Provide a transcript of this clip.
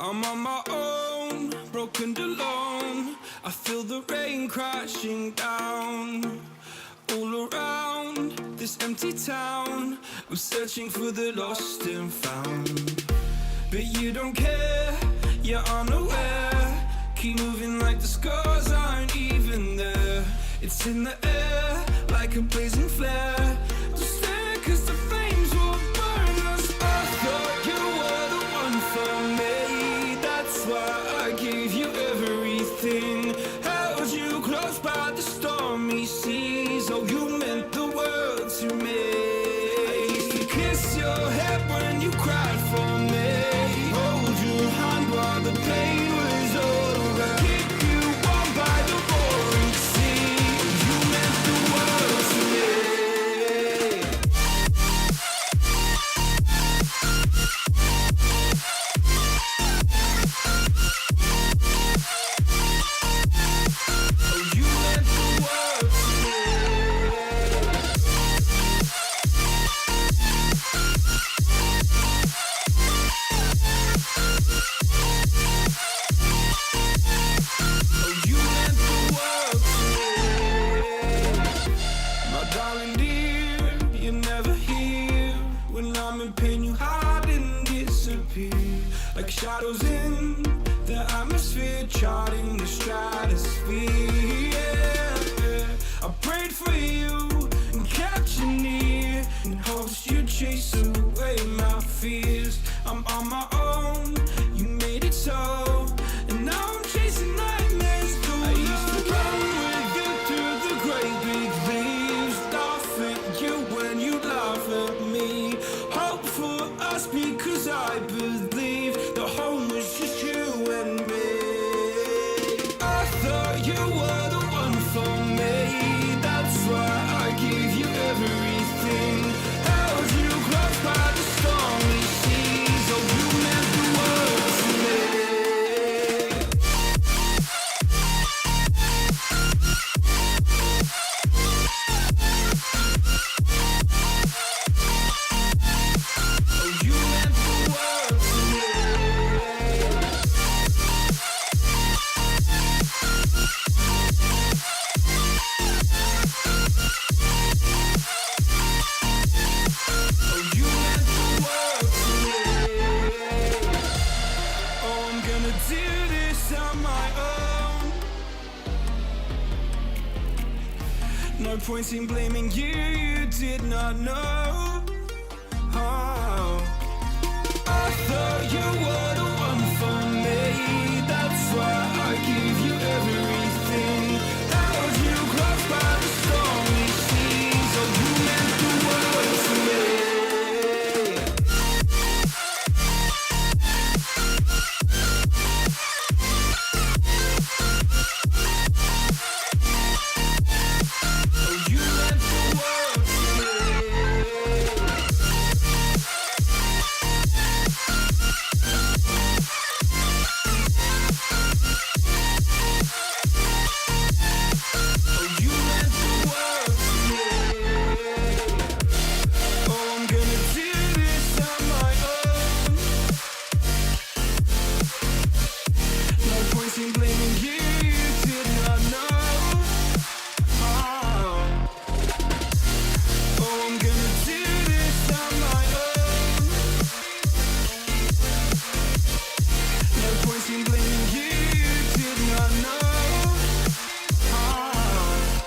I'm on my own, broken and alone. I feel the rain crashing down all around this empty town. I'm searching for the lost and found, but you don't care, you're unaware. Keep moving like the scars aren't even there. It's in the air like a blazing flare. Don't stare 'cause the flames will burn us. I thought you were the one for me. That's why I gave you everything. Held you close by the stormy seas. Oh, you meant the world to me. I used to kiss your head when you cried for me. Hold your hand while the pain was over. Keep you warm by the roaring sea. You meant the world to me. Oh, you meant the world to me. Oh, you meant the world to me. My darling dear, you're never here. When I'm in pain, you hide and disappear. Like shadows in the atmosphere, charting the stratosphere. Yeah. I prayed for you and kept you near, in hopes you'd chase away my fears. I'm on my own, you made it so, and now I'm chasing nightmares too. I used to run with you through the great big leaves, laugh at you when you laugh at me. Hope for us because I believe the home was just you and me. I thought you were the one for me. That's why I gave you everything. Held you close by the stormy seas. Oh, you meant the world to me. Oh, you meant the world to me. Oh, you meant the world to me. Oh, I'm gonna do this on my own. No point in blaming you, you did not know.